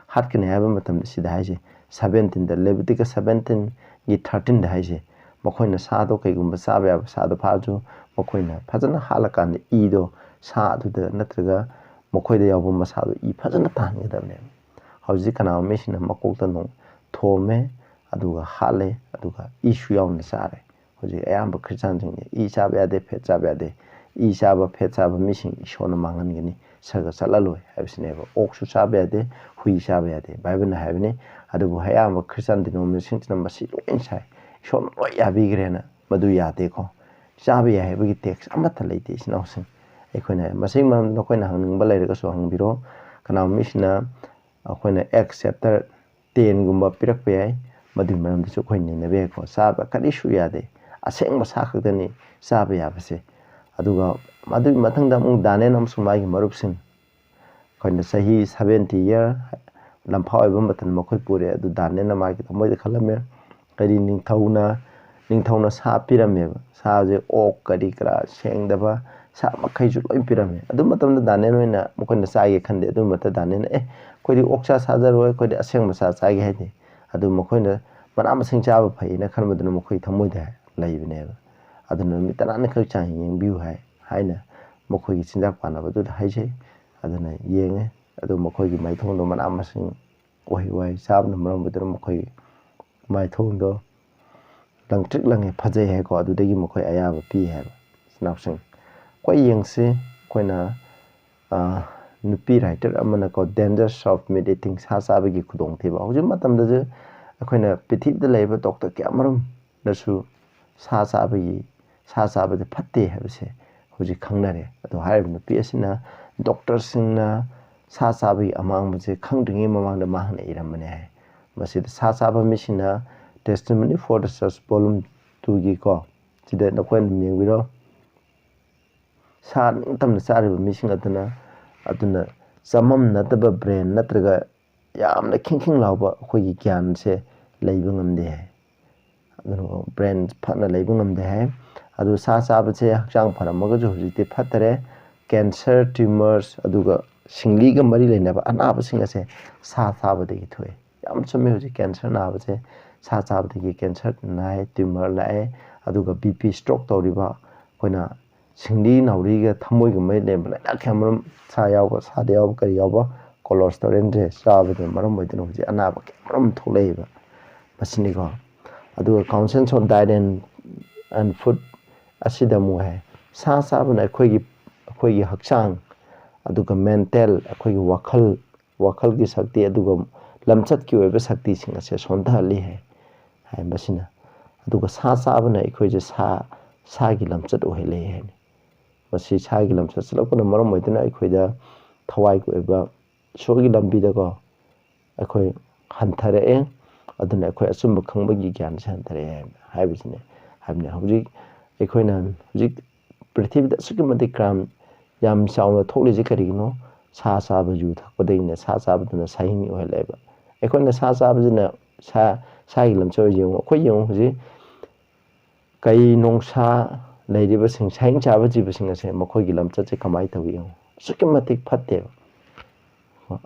ꯍꯥꯠꯀꯅꯤ ꯍꯥꯏꯕ ꯃꯇꯝꯗ ꯁꯤꯗ ꯍꯥꯏꯁꯦ 17ꯗ ꯂꯦꯕꯤꯇꯤꯀ 17ꯒꯤ 13ꯗ ꯍꯥꯏꯁꯦ ꯃꯈꯣꯏꯅ ꯁꯥꯗꯣ ꯀꯩꯒꯨꯝꯕ ꯆꯥꯕ ꯌꯥꯕ ꯁꯥꯗꯣ ꯐꯥꯔꯁꯨ ꯃꯈꯣꯏꯅ ꯐꯖꯅ ꯍꯥꯠꯂꯀꯥꯟꯗ ꯏꯗꯣ ꯁꯥ ꯑꯗꯨꯗ ꯅꯠꯇ꯭ꯔꯒ ꯃꯈꯣꯏꯗ ꯌꯥꯎꯕ ꯃꯁꯥꯗꯣ ꯏ ꯐꯖꯅ ꯇꯥꯍꯟꯒꯗꯕꯅꯦꯕ ꯍꯧꯖꯤꯛ ꯀꯅꯥꯒꯨꯝꯕ ꯃꯤꯁꯤꯡꯅ ꯃꯀꯣꯛꯇ ꯊꯣꯝꯃꯦ ꯑꯗꯨꯒ ꯍꯥꯠꯂꯦ ꯑꯗꯨꯒ ꯏꯁꯨ ꯌꯥꯎꯅ ꯆꯥꯔꯦ ꯍꯧꯖꯤꯛ ꯑꯌꯥꯝꯕ ꯈ꯭ꯔꯤꯁꯇꯥꯟꯁꯤꯡꯁꯦ ꯏ ꯆꯥꯕ ꯌꯥꯗꯦ ꯐꯦꯠ ꯆꯥꯕ ꯌꯥꯗꯦ ꯏ ꯆꯥꯕ ꯐꯦꯠ ꯆꯥꯕ ꯃꯤꯁꯤꯡ ꯏꯁꯣꯔꯅ ꯃꯥꯡꯍꯟꯒꯅꯤ ꯁꯔꯒ ꯆꯠꯂꯂꯣꯏ ꯍꯥꯏꯕꯁꯤꯅꯦꯕ ꯑꯣꯛꯁꯨ ꯆꯥꯕ ꯌꯥꯗꯦ ꯍꯨꯏ ꯆꯥꯕ ꯌꯥꯗꯦ ꯕꯥꯏꯕꯜꯅ ꯍꯥꯏꯕꯅꯤ ꯑꯗꯨꯕꯨ ꯑꯌꯥꯝꯕ ꯈ꯭ꯔꯤꯁꯇꯥꯟ ꯗꯤꯅꯣꯃꯤꯅꯦꯁꯟꯁꯤꯡꯁꯤꯅ ꯃꯁꯤ ꯂꯣꯏ ꯁꯥꯏ ꯏꯁꯣꯔꯅ ꯂꯣꯏ ꯌꯥꯕꯤꯈ꯭ꯔꯦꯅ ꯃꯗꯨ ꯌꯥꯗꯦꯀꯣ ꯆꯥꯕ ꯌꯥꯏ ꯍꯥꯏꯕꯒꯤ ꯇꯦꯛꯁ ꯑꯃꯠꯇ ꯂꯩꯇꯦ ꯏꯆꯤꯟ ꯏꯅꯥꯎꯁꯤꯡ ꯑꯩꯈꯣꯏꯅ ꯃꯁꯤꯒꯤ ꯃꯔꯝꯗ ꯅꯈꯣꯏꯅ ꯍꯪꯅꯤꯡꯕ ꯂꯩꯔꯒꯁꯨ ꯍꯪꯕꯤꯔꯣ ꯀꯅꯥꯒꯨꯝꯕ ꯃꯤꯁꯤꯅ ꯑꯩꯈꯣꯏꯅ ꯑꯦꯛꯁ ꯆꯦꯞꯇꯔ 10ꯒꯨꯝꯕ ꯄꯤꯔꯛꯄ ꯌꯥꯏ ꯃꯗꯨꯒꯤ ꯃꯔꯝꯗꯁꯨ ꯑꯩꯈꯣꯏ ꯅꯩꯅꯕ ꯌꯥꯏꯀꯣ ꯆꯥꯕ ꯀꯔꯤꯁꯨ ꯌꯥꯗꯦ ꯑꯁꯦꯡꯕ ꯁꯥ ꯈꯛꯇꯅꯤ ꯆꯥꯕ ꯌꯥꯕꯁꯦ ꯑꯗꯨꯒ ꯃꯗꯨꯒꯤ ꯃꯊꯪꯗ ꯑꯃꯨꯛ ꯗꯥꯅꯤꯌꯦꯜ ꯑꯃꯁꯨꯡ ꯃꯥꯒꯤ ꯃꯔꯨꯞꯁꯤꯡ ꯑꯩꯈꯣꯏꯅ ꯆꯍꯤ 70 ꯏꯌꯔ ꯂꯝꯐꯥ ꯑꯣꯏꯕ ꯃꯇꯝꯗ ꯃꯈꯣꯏ ꯄꯨꯔꯦ ꯑꯗꯨ ꯗꯥꯅꯤꯌꯦꯜꯅ ꯃꯥꯒꯤ ꯊꯃꯣꯏꯗ ꯈꯜꯂꯝꯃꯦ ꯀꯔꯤ ꯅꯤꯡꯊꯧꯅ ꯁꯥ ꯄꯤꯔꯝꯃꯦꯕ ꯁꯥꯁꯦ ꯑꯣꯛ ꯀꯔꯤ ꯀꯔꯥ ꯁꯦꯡꯗꯕ ꯁꯥ ꯃꯈꯩꯁꯨ ꯂꯣꯏ ꯄꯤꯔꯝꯃꯦ ꯑꯗꯨ ꯃꯇꯝꯗ ꯗꯥꯅꯤꯌꯦꯜ ꯑꯣꯏꯅ ꯃꯈꯣꯏꯅ ꯆꯥꯒꯦ ꯈꯟꯗꯦ ꯑꯗꯨ ꯃꯇꯝꯗ ꯗꯥꯅꯤꯌꯦꯜꯅ ꯑꯩꯈꯣꯏꯗꯤ ꯑꯣꯛꯁꯥ ꯆꯥꯖꯔꯣꯏ ꯑꯩꯈꯣꯏꯗꯤ ꯑꯁꯦꯡꯕ ꯁꯥ ꯆꯥꯒꯦ ꯍꯥꯏꯗꯦ ꯑꯗꯨ ꯃꯈꯣꯏꯅ ꯃꯅꯥ ꯃꯁꯤꯡ ꯆꯥꯕ ꯐꯩꯅ ꯈꯟꯕꯗꯨꯅ ꯃꯈꯣꯏ ꯊꯃꯣꯏꯗ lợi ꯑꯗꯨꯅ ꯅꯨꯃꯤꯠ 90ꯈꯛ ꯆꯥꯡ ꯌꯦꯡꯕꯤꯌꯨ ꯍꯥꯏꯅ ꯃꯈꯣꯏꯒꯤ ꯆꯤꯟꯖꯥꯛ ꯄꯥꯅꯕꯗꯨꯗ ꯍꯥꯏꯖꯩ ꯑꯗꯨꯅ ꯌꯦꯡꯉꯦ ꯑꯗꯨ ꯃꯈꯣꯏꯒꯤ ꯃꯥꯏꯊꯣꯡꯗꯣ ꯃꯅꯥ ꯃꯁꯤꯡ ꯎꯍꯩ ꯋꯥꯍꯩ ꯆꯥꯕꯅ ꯃꯔꯝ ꯑꯣꯏꯗꯨꯅ ꯃꯈꯣꯏꯒꯤ ꯃꯥꯏꯊꯣꯡꯗꯣ ꯂꯪꯇ꯭ꯔꯤꯛ ꯂꯪꯉꯦ ꯐꯖꯩ ꯍꯥꯏꯀꯣ ꯑꯗꯨꯗꯒꯤ ꯃꯈꯣꯏ ꯑꯌꯥꯕ ꯄꯤ ꯍꯥꯏꯕ ꯏꯆꯤꯟꯅꯥꯎꯁꯤꯡ ꯑꯩꯈꯣꯏ ꯌꯦꯡꯁꯤ ꯑꯩꯈꯣꯏꯅ ꯅꯨꯄꯤ ꯔꯥꯏꯇꯔ ꯑꯃꯅꯀꯣ ꯗꯦꯟꯖꯔꯁ ꯑꯣꯐ ꯃꯤꯠ ꯏꯇꯤꯡ ꯁꯥ ꯆꯥꯕꯒꯤ ꯈꯨꯗꯣꯡꯊꯤꯕ ꯍꯧꯖꯤꯛ ꯃꯇꯝꯗꯁꯨ ꯑꯩꯈꯣꯏꯅ ꯄ꯭ꯔꯤꯊꯤꯕꯤꯗ ꯂꯩꯔꯤꯕ ꯗꯣꯛꯇꯔ ꯀꯌꯥꯃꯔꯨꯝꯅꯁꯨ ꯁꯥ ꯆꯥꯕꯁꯦ ꯐꯠꯇꯦ ꯍꯥꯏꯕꯁꯦ ꯍꯧꯖꯤꯛ ꯈꯪꯅꯔꯦ ꯑꯗꯣ ꯍꯥꯏꯔꯤꯕ ꯅꯨꯄꯤ ꯑꯁꯤꯅ ꯗꯣꯛꯇꯔꯁꯤꯡꯅ ꯁꯥ ꯆꯥꯕꯒꯤ ꯑꯃꯥꯡꯕꯁꯦ ꯈꯪꯗ꯭ꯔꯤꯉꯩ ꯃꯃꯥꯡꯗ ꯃꯍꯥꯛꯅ ꯏꯔꯝꯕꯅꯦ ꯍꯥꯏ ꯃꯁꯤꯗ ꯁꯥ ꯆꯥꯕ ꯃꯤꯁꯤꯡꯅ ꯇꯦꯁꯇꯤꯃꯣꯅꯤ ꯐꯣꯔ ꯗ ꯆꯔꯆ ꯚꯣꯂꯨꯝ 2ꯒꯤꯀꯣ ꯁꯤꯗ ꯅꯈꯣꯏꯅ ꯌꯦꯡꯕꯤꯔꯣ ꯁꯥ ꯅꯤꯡꯇꯝꯅ ꯆꯥꯔꯤꯕ ꯃꯤꯁꯤꯡ ꯑꯗꯨꯅ ꯆꯃꯝꯅꯗꯕ ꯕ꯭ꯔꯦꯟ ꯅꯠꯇ꯭ꯔꯒ ꯌꯥꯝꯅ ꯈꯤꯡꯈꯤꯡ ꯂꯥꯎꯕ ꯑꯩꯈꯣꯏꯒꯤ ꯒ꯭ꯌꯥꯟꯁꯦ ꯂꯩꯕ ꯉꯝꯗꯦ ꯍꯥꯏ ꯑꯗꯨꯅ ꯕ꯭ꯔꯦꯟ ꯐꯅ ꯂꯩꯕ ꯉꯝꯗꯦ ꯍꯥꯏ ꯑꯗꯨ ꯁꯥ ꯆꯥꯕꯁꯦ ꯍꯛꯆꯥꯡ ꯐꯔꯝꯃꯒꯁꯨ ꯍꯧꯖꯤꯛꯇꯤ ꯐꯠꯇꯔꯦ ꯀꯦꯟꯁꯔ ꯇ꯭ꯌꯨꯃꯔꯁ ꯑꯗꯨꯒ ꯁꯤꯡꯂꯤꯒ ꯃꯔꯤ ꯂꯩꯅꯕ ꯑꯅꯥꯕꯁꯤꯡ ꯑꯁꯦ ꯁꯥ ꯆꯥꯕꯗꯒꯤ ꯊꯣꯛꯑꯦ ꯌꯥꯝ ꯆꯨꯝꯃꯦ ꯍꯧꯖꯤꯛ ꯀꯦꯟꯁꯔ ꯅꯥꯕꯁꯦ ꯁꯥ ꯆꯥꯕꯗꯒꯤ ꯀꯦꯟꯁꯔ ꯅꯥꯏ ꯇ꯭ꯌꯨꯃꯔ ꯂꯥꯛꯑꯦ ꯑꯗꯨꯒ BP ꯁ꯭ꯇ꯭ꯔꯣꯛ ꯇꯧꯔꯤꯕ ꯑꯩꯈꯣꯏꯅ ꯁꯤꯡꯂꯤ ꯅꯥꯎꯔꯤꯒ ꯊꯃꯣꯏꯒ ꯃꯔꯤ ꯂꯩꯅꯕ ꯂꯥꯏꯅꯥ ꯀꯌꯥꯃꯔꯨꯝ ꯁꯥꯗ ꯌꯥꯎꯕ ꯀꯔꯤ ꯌꯥꯎꯕ ꯀꯣꯂꯦꯁꯇꯦꯔꯣꯜꯁꯦ ꯆꯥꯕꯗꯨꯅ ꯃꯔꯝ ꯑꯣꯏꯗꯨꯅ ꯍꯧꯖꯤꯛ ꯑꯅꯥꯕ ꯀꯌꯥꯃꯔꯨꯝ ꯊꯣꯛꯂꯛꯏꯕ ꯃꯁꯤꯅꯤꯀꯣ ꯑꯗꯨꯒ ꯀꯥꯎꯟꯁꯤꯜꯁ ꯑꯣꯟ ꯗꯥꯏꯠ ꯑꯦꯟ ꯐꯨꯗ ꯑꯁꯤꯗ ꯑꯃꯨꯛ ꯍꯥꯏ ꯁꯥ ꯆꯥꯕꯅ ꯑꯩꯈꯣꯏꯒꯤ ꯍꯛꯆꯥꯡ ꯑꯗꯨꯒ ꯃꯦꯟꯇꯦꯜ ꯑꯩꯈꯣꯏꯒꯤ ꯋꯥꯈꯜꯒꯤ ꯁꯛꯇꯤ ꯑꯗꯨꯒ ꯂꯝꯆꯠꯀꯤ ꯑꯣꯏꯕ ꯁꯛꯇꯤꯁꯤꯡ ꯑꯁꯦ ꯁꯣꯟꯊꯍꯜꯂꯤ ꯍꯥꯏ ꯃꯁꯤꯅ ꯑꯗꯨꯒ ꯁꯥ ꯆꯥꯕꯅ ꯑꯩꯈꯣꯏꯁꯦ ꯁꯥꯒꯤ ꯂꯝꯆꯠ ꯑꯣꯏꯍꯜꯂꯤ ꯍꯥꯏꯅꯤ ꯃꯁꯤ ꯁꯥꯒꯤ ꯂꯝꯆꯠ ꯆꯠꯂꯛꯄꯅ ꯃꯔꯝ ꯑꯣꯏꯗꯨꯅ ꯑꯩꯈꯣꯏꯗ ꯊꯋꯥꯏꯒꯤ ꯑꯣꯏꯕ ꯏꯁꯣꯔꯒꯤ ꯂꯝꯕꯤꯗꯀꯣ ꯑꯩꯈꯣꯏ ꯍꯟꯊꯔꯛꯑꯦ ꯑꯗꯨꯅ ꯑꯩꯈꯣই ꯑꯆꯨꯝꯕ ꯈꯪꯕꯒꯤ ꯒ꯭ꯌꯥꯟꯁꯦ ꯍꯟꯊꯔꯛꯑꯦ ꯍꯥꯏꯕꯅꯤ ꯍꯧꯖꯤꯛ ꯑꯩꯈꯣꯏꯅ ꯍꯧꯖꯤꯛ ꯄ꯭ꯔꯤꯊꯤꯕꯤꯗ ꯑꯁꯨꯛꯀꯤ ꯃꯇꯤꯛ ꯀ꯭ꯔꯥꯏꯝ ꯌꯥꯝ ꯆꯥꯎꯅ ꯊꯣꯛꯂꯤꯁꯦ ꯀꯔꯤꯒꯤꯅꯣ ꯁꯥ ꯆꯥꯕ ꯌꯨ ꯊꯛꯄꯗꯒꯤꯅ ꯁꯥ ꯆꯥꯕꯗꯨꯅ ꯁꯥꯍꯤꯡ ꯑꯣꯏꯍꯜꯂꯦꯕ ꯑꯩꯈꯣꯏꯅ ꯁꯥ ꯆꯥꯕꯁꯤꯅ ꯁꯥꯒꯤ ꯂꯝꯆꯠ ꯌꯦꯡꯉꯨ ꯍꯧꯖꯤꯛ ꯀꯩ ꯅꯣꯡꯁꯥ ꯂꯩꯔꯤꯕꯁꯤꯡ ꯁꯥꯍꯤꯡ ꯆꯥꯕ ꯖꯤꯕꯁꯤꯡ ꯑꯁꯦ ꯃꯈꯣꯏꯒꯤ ꯂꯝꯆꯠꯁꯦ ꯀꯃꯥꯏꯅ ꯇꯧꯏ ꯌꯦꯡꯉꯨ ꯑꯁꯨꯛꯀꯤ ꯃꯇꯤꯛ ꯐꯠꯇꯦꯕ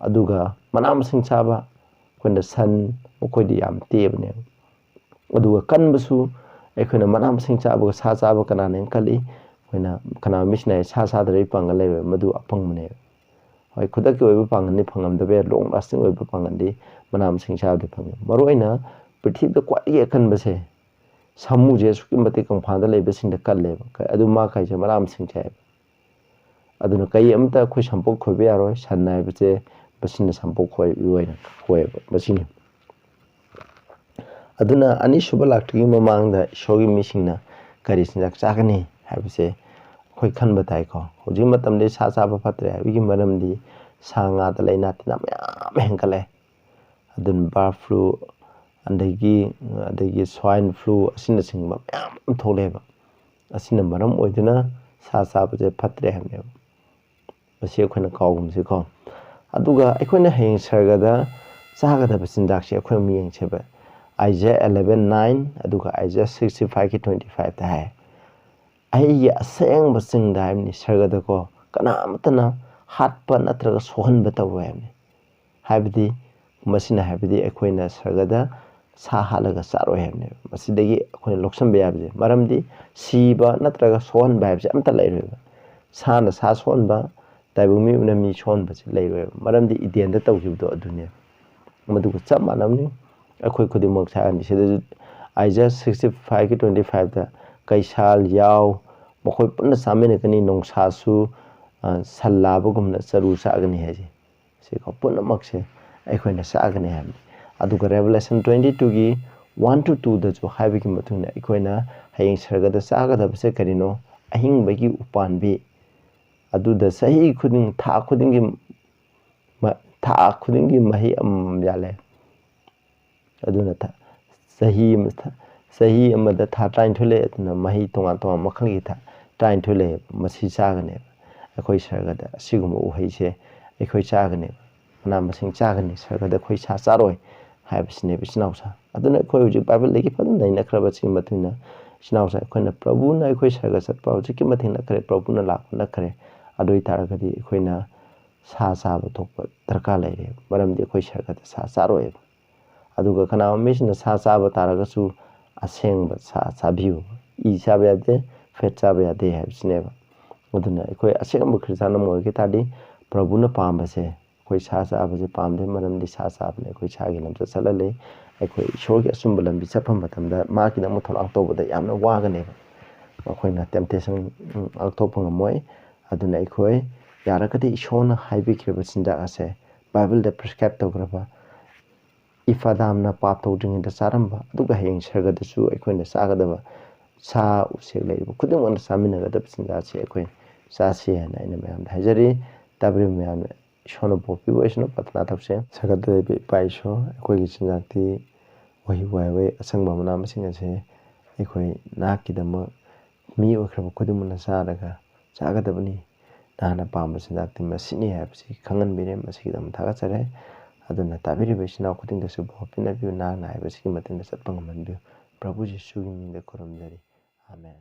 ꯑꯗꯨꯒ ꯃꯅꯥ ꯃꯁꯤꯡ ꯆꯥꯕ ꯑꯩꯈꯣꯏꯅ ꯁꯟ ꯃꯈꯣꯏꯗꯤ ꯌꯥꯝ ꯇꯦꯕꯅꯦꯕ ꯑꯗꯨꯒ ꯀꯟꯕꯁꯨ ꯑꯩꯈꯣꯏꯅ ꯃꯅꯥ ꯃꯁꯤꯡ ꯆꯥꯕꯒ ꯁꯥ ꯆꯥꯕ ꯀꯅꯥꯅ ꯍꯦꯟꯅ ꯀꯜꯂꯤ ꯑꯩꯈꯣꯏꯅ ꯀꯅꯥꯒꯨꯝꯕ ꯃꯤꯁꯤꯅ ꯁꯥ ꯆꯥꯗ꯭ꯔꯗꯤ ꯄꯥꯡꯒꯜ ꯂꯩꯔꯣꯏ ꯃꯗꯨ ꯑꯄꯪꯕꯅꯦꯕ ꯍꯣꯏ ꯈꯨꯗꯛꯀꯤ ꯑꯣꯏꯕ ꯄꯥꯡꯒꯜꯗꯤ ꯐꯪꯉꯝꯗꯕ ꯌꯥꯏ ꯂꯣꯡ ꯂꯥꯁꯇꯤꯡ ꯑꯣꯏꯕ ꯄꯥꯡꯒꯜꯗꯤ ꯃꯅꯥ ꯃꯁꯤꯡ ꯆꯥꯕꯗꯤ ꯐꯪꯉꯤ ꯃꯔꯨꯑꯣꯏꯅ ꯄ꯭ꯔꯤꯊꯤꯕꯤꯗ ꯈ꯭ꯋꯥꯏꯗꯒꯤ ꯑꯀꯟꯕꯁꯦ ꯁꯥꯃꯨꯁꯦ ꯑꯁꯨꯛꯀꯤ ꯃꯇꯤꯛ ꯀꯪꯐꯥꯜꯗ ꯂꯩꯕꯁꯤꯡꯗ ꯀꯜꯂꯦꯕ ꯑꯗꯨ ꯃꯥ ꯀꯩꯁꯦ ꯃꯅꯥ ꯃꯁꯤꯡ ꯆꯥꯏꯑꯕ ꯑꯗꯨꯅ ꯀꯩ ꯑꯃꯇ ꯑꯩꯈꯣꯏ ꯁꯝꯄꯣꯛ ꯈꯣꯏꯕ ꯌꯥꯔꯣꯏ ꯁꯟ ꯍꯥꯏꯕꯁꯦ ꯃꯁꯤꯅ ꯁꯝꯄꯣꯛ ꯈꯣꯏꯕ ꯈꯣꯏꯑꯕ ꯃꯁꯤꯅꯤ ꯑꯗꯨꯅ ꯑꯅꯤꯁꯨꯕ ꯂꯥꯛꯇ꯭ꯔꯤꯉꯩ ꯃꯃꯥꯡꯗ ꯏꯁꯣꯔꯒꯤ ꯃꯤꯁꯤꯡꯅ ꯀꯔꯤ ꯆꯤꯟꯖꯥꯛ ꯆꯥꯒꯅꯤ ꯍꯥꯏꯕꯁꯦ ꯑꯩꯈꯣꯏ ꯈꯟꯕ ꯇꯥꯏꯀꯣ ꯍꯧꯖꯤꯛ ꯃꯇꯝꯗꯤ ꯁꯥ ꯆꯥꯕ ꯐꯠꯇ꯭ꯔꯦ ꯍꯥꯏꯕꯒꯤ ꯃꯔꯝꯗꯤ ꯁꯥ ꯉꯥꯗ ꯂꯩꯅꯥ ꯇꯤꯟꯅꯥ ꯃꯌꯥꯝ ꯍꯦꯟꯒꯠꯂꯦ ꯑꯗꯨꯅ ꯕꯥꯔꯗ ꯐ꯭ꯂꯨ ꯑꯗꯒꯤ ꯁ꯭ꯋꯥꯏꯟ ꯐ꯭ꯂꯨ ꯑꯁꯤꯅꯆꯤꯡꯕ ꯃꯌꯥꯝ ꯊꯣꯛꯂꯛꯑꯦꯕ ꯑꯁꯤꯅ ꯃꯔꯝ ꯑꯣꯏꯗꯨꯅ ꯁꯥ ꯆꯥꯕꯁꯦ ꯐꯠꯇ꯭ꯔꯦ ꯍꯥꯏꯕꯅꯦꯕ ꯃꯁꯤ ꯑꯩꯈꯣꯏꯅ ꯀꯥꯎꯒꯨꯝꯁꯤꯀꯣ ꯑꯗꯨꯒ ꯑꯩꯈꯣꯏꯅ ꯍꯌꯦꯡ ꯁꯔꯒꯗ ꯆꯥꯒꯗꯕ ꯆꯤꯟꯖꯥꯛꯁꯦ ꯑꯩꯈꯣꯏ ꯑꯃꯨꯛ ꯌꯦꯡꯁꯦꯕ ꯑꯥꯏꯖꯤꯌꯥ 11:9 ꯑꯗꯨꯒ ꯑꯥꯏꯖꯤꯌꯥ 65:25ꯗ ꯍꯥꯏ ꯑꯩꯒꯤ ꯑꯁꯦꯡꯕ ꯆꯤꯡꯗ ꯍꯥꯏꯕꯅꯤ ꯁꯔꯒꯗꯀꯣ ꯀꯅꯥꯃꯠꯇꯅ ꯍꯥꯠꯄ ꯅꯠꯇ꯭ꯔꯒ ꯁꯣꯛꯍꯟꯕ ꯇꯧꯔꯣꯏ ꯍꯥꯏꯕꯅꯤ ꯍꯥꯏꯕꯗꯤ ꯃꯁꯤꯅ ꯍꯥꯏꯕꯗꯤ ꯑꯩꯈꯣꯏꯅ ꯁꯔꯒꯗ ꯁꯥ ꯍꯥꯠꯂꯒ ꯆꯥꯔꯣꯏ ꯍꯥꯏꯕꯅꯦꯕ ꯃꯁꯤꯗꯒꯤ ꯑꯩꯈꯣꯏꯅ ꯂꯧꯁꯟꯕ ꯌꯥꯕꯁꯦ ꯃꯔꯝꯗꯤ ꯁꯤꯕ ꯅꯠꯇ꯭ꯔꯒ ꯁꯣꯛꯍꯟꯕ ꯍꯥꯏꯕꯁꯦ ꯑꯝꯇ ꯂꯩꯔꯣꯏꯕ ꯁꯥꯅ ꯁꯥ ꯁꯣꯛꯍꯟꯕ ꯇꯥꯏꯕꯪ ꯃꯤꯑꯣꯏꯕꯅ ꯃꯤ ꯁꯣꯛꯍꯟꯕꯁꯦ ꯂꯩꯔꯣꯏꯕ ꯃꯔꯝꯗꯤ ꯏꯗꯦꯟꯗ ꯇꯧꯈꯤꯕꯗꯣ ꯑꯗꯨꯅꯦꯕ ꯃꯗꯨꯒ ꯆꯞ ꯃꯥꯟꯅꯕꯅꯤ ꯑꯩꯈꯣꯏ ꯈꯨꯗꯤꯡꯃꯛ ꯁꯥꯒꯅꯤ ꯁꯤꯗꯁꯨ ꯑꯥꯏꯖꯤꯌꯥ 65:25ꯗ ꯀꯩꯁꯥꯜ ꯌꯥꯎ ꯃꯈꯣꯏ ꯄꯨꯟꯅ ꯆꯥꯃꯤꯟꯅꯒꯅꯤ ꯅꯣꯡꯁꯥꯁꯨ ꯁꯟ ꯂꯥꯕꯒꯨꯝꯅ ꯆꯔꯨ ꯆꯥꯒꯅꯤ ꯍꯥꯏꯁꯦ ꯁꯤꯀꯣ ꯄꯨꯝꯅꯃꯛꯁꯦ ꯑꯩꯈꯣꯏꯅ ꯆꯥꯒꯅꯤ ꯍꯥꯏꯕꯅꯤ ꯑꯗꯨꯒ Revelation 22ꯒꯤ 1-2ꯗꯁꯨ ꯍꯥꯏꯕꯒꯤ ꯃꯇꯨꯡꯏꯟꯅ ꯑꯩꯈꯣꯏꯅ ꯍꯌꯦꯡ ꯁꯔꯒꯗ ꯆꯥꯒꯗꯕꯁꯦ ꯀꯔꯤꯅꯣ ꯑꯍꯤꯡꯕꯒꯤ ꯎꯄꯥꯟꯕꯤ ꯑꯗꯨꯗ ꯆꯍꯤ ꯈꯨꯗꯤꯡ ꯊꯥ ꯈꯨꯗꯤꯡꯒꯤ ꯃꯍꯩ ꯑꯃꯃꯝ ꯌꯥꯜꯂꯦ ꯑꯗꯨꯅ ꯆꯍꯤ ꯑꯃꯗ ꯊꯥ 19 ꯂꯩ ꯑꯗꯨꯅ ꯃꯍꯩ ꯇꯣꯉꯥꯟ ꯇꯣꯉꯥꯟ ꯃꯈꯜꯒꯤ ꯊꯥ 19 ꯂꯩꯌꯦꯕ ꯃꯁꯤ ꯆꯥꯒꯅꯦꯕ ꯑꯩꯈꯣꯏ ꯁꯔꯒꯗ ꯑꯁꯤꯒꯨꯝꯕ ꯎꯍꯩꯁꯦ ꯑꯩꯈꯣꯏ ꯆꯥꯒꯅꯦꯕ ꯃꯅꯥ ꯃꯁꯤꯡ ꯆꯥꯒꯅꯤ ꯁꯔꯒꯗ ꯑꯩꯈꯣꯏ ꯁꯥ ꯆꯥꯔꯣꯏ ꯍꯥꯏꯕꯁꯤꯅꯦꯕ ꯏꯆꯤꯟꯅꯥꯎꯁꯥ ꯑꯗꯨꯅ ꯑꯩꯈꯣꯏ ꯍꯧꯖꯤꯛ ꯕꯥꯏꯕꯜꯗꯒꯤ ꯐꯖꯅ ꯅꯩꯅꯈ꯭ꯔꯕꯁꯤꯒꯤ ꯃꯇꯨꯡꯏꯟꯅ ꯏꯆꯤꯟꯅꯥꯎꯁꯥ ꯑꯩꯈꯣꯏꯅ ꯄ꯭ꯔꯚꯨꯅ ꯑꯩꯈꯣꯏ ꯁꯔꯒ ꯆꯠꯄ ꯍꯧꯖꯤꯛꯀꯤ ꯃꯇꯤꯛ ꯅꯛꯈ꯭ꯔꯦ ꯄ꯭ꯔꯚꯨꯅ ꯂꯥꯛꯄ ꯅꯛꯈ꯭ꯔꯦ ꯑꯗꯨ ꯑꯣꯏꯇꯥꯔꯒꯗꯤ ꯑꯩꯈꯣꯏꯅ ꯁꯥ ꯆꯥꯕ ꯊꯣꯛꯄ ꯗꯔꯀꯥꯔ ꯂꯩꯔꯦꯕ ꯃꯔꯝꯗꯤ ꯑꯩꯈꯣꯏ ꯁꯔꯒꯗ ꯁꯥ ꯆꯥꯔꯣꯏꯕ ꯑꯗꯨꯒ ꯀꯅꯥꯒꯨꯝꯕ ꯃꯤꯁꯤꯡꯅ ꯁꯥ ꯆꯥꯕ ꯇꯥꯔꯒꯁꯨ ꯑꯁꯦꯡꯕ ꯁꯥ ꯆꯥꯕꯤꯌꯨ ꯏ ꯆꯥꯕ ꯌꯥꯗꯦ ꯐꯦꯠ ꯆꯥꯕ ꯌꯥꯗꯦ ꯍꯥꯏꯕꯁꯤꯅꯦꯕ ꯑꯗꯨꯅ ꯑꯩꯈꯣꯏ ꯑꯁꯦꯡꯕ ꯈ꯭ꯔꯤꯁꯇꯥꯟ ꯑꯃ ꯑꯣꯏꯒ ꯇꯥꯔꯗꯤ ꯄ꯭ꯔꯚꯨꯅ ꯄꯥꯝꯕꯁꯦ ꯑꯩꯈꯣꯏ ꯁꯥ ꯆꯥꯕꯁꯦ ꯄꯥꯝꯗꯦ ꯃꯔꯝꯗꯤ ꯁꯥ ꯆꯥꯕꯅ ꯑꯩꯈꯣꯏ ꯁꯥꯒꯤ ꯂꯝꯆꯠ ꯆꯠꯍꯜꯂꯤ ꯑꯩꯈꯣꯏ ꯏꯁꯣꯔꯒꯤ ꯑꯆꯨꯝꯕ ꯂꯝꯕꯤ ꯆꯠꯄ ꯃꯇꯝꯗ ꯃꯥꯒꯤꯗꯃꯛ ꯊꯧꯔꯥꯡ ꯇꯧꯕꯗ ꯌꯥꯝꯅ ꯋꯥꯒꯅꯦꯕ ꯑꯩꯈꯣꯏꯅ ꯇꯦꯝꯇꯦꯁꯟ ꯉꯥꯛꯊꯣꯛꯄ ꯉꯝꯃꯣꯏ ꯑꯗꯨꯅ ꯑꯩꯈꯣꯏ ꯌꯥꯔꯒꯗꯤ ꯏꯁꯣꯔꯅ ꯍꯥꯏꯕꯤꯈ꯭ꯔꯤꯕ ꯆꯤꯟꯖꯥꯛ ꯑꯁꯦ ꯕꯥꯏꯕꯜꯗ ꯄ꯭ꯔꯤꯁꯀ꯭ꯔꯥꯏꯕ ꯇꯧꯈ꯭ꯔꯕ ꯏꯐꯥꯗꯥꯝꯅ ꯄꯥꯞ ꯇꯧꯗ꯭ꯔꯤꯉꯩꯗ ꯆꯥꯔꯝꯕ ꯑꯗꯨꯒ ꯍꯌꯦꯡ ꯁꯔꯒꯗꯁꯨ ꯑꯩꯈꯣꯏꯅ ꯆꯥꯒꯗꯕ ꯁꯥ ꯎꯆꯦꯛ ꯂꯩꯔꯤꯕ ꯈꯨꯗꯤꯡꯃꯛꯅ ꯆꯥꯃꯤꯟꯅꯒꯗꯕ ꯆꯤꯟꯖꯥꯛꯁꯤ ꯑꯩꯈꯣꯏ ꯆꯥꯁꯤ ꯍꯥꯏꯅ ꯑꯩꯅ ꯃꯌꯥꯝꯗ ꯍꯥꯏꯖꯔꯤ ꯇꯥꯕꯤꯔꯤꯕ ꯃꯌꯥꯝꯅ ꯏꯁꯣꯔꯅ ꯄꯣꯛꯄꯤꯕ ꯑꯣꯏꯁꯅꯨ ꯄ꯭ꯔꯊꯅꯥ ꯇꯧꯁꯦ ꯁꯔꯒꯗ ꯂꯩꯕ ꯏꯄꯥ ꯏꯁꯣꯔ ꯑꯩꯈꯣꯏꯒꯤ ꯆꯤꯟꯖꯥꯛꯇꯤ ꯎꯍꯩ ꯋꯥꯍꯩ ꯑꯁꯪꯕ ꯃꯅꯥ ꯃꯁꯤꯡ ꯑꯁꯦ ꯑꯩꯈꯣꯏ ꯅꯍꯥꯛꯀꯤꯗꯃꯛ ꯃꯤ ꯑꯣꯏꯈ꯭ꯔꯕ ꯈꯨꯗꯤꯡꯃꯛꯅ ꯆꯥꯒꯗꯕꯅꯤ ꯅꯍꯥꯛꯅ ꯄꯥꯝꯕ ꯆꯤꯟꯖꯥꯛꯇꯤ ꯃꯁꯤꯅꯤ ꯍꯥꯏꯕꯁꯤ ꯈꯪꯍꯟꯕꯤꯔꯦ ꯃꯁꯤꯒꯤꯗꯃꯛ ꯊꯥꯒꯠꯆꯔꯦ ꯑꯗꯨꯅ ꯇꯥꯕꯤꯔꯤꯕ ꯏꯆꯤꯟ ꯏꯅꯥꯎ ꯈꯨꯗꯤꯡꯗꯁꯨ ꯕꯣꯔ ꯄꯤꯅꯕꯤꯌꯨ ꯅꯍꯥꯛꯅ ꯍꯥꯏꯕꯁꯤꯒꯤ ꯃꯇꯨꯡꯗ ꯆꯠꯄ ꯉꯝꯍꯟꯕꯤꯌꯨ ꯄ꯭ꯔꯚꯨ ꯖꯤꯁꯨꯒꯤ ꯃꯤꯡꯗ ꯈꯨꯔꯨꯝꯖꯔꯤ ꯑꯥꯃꯦꯟ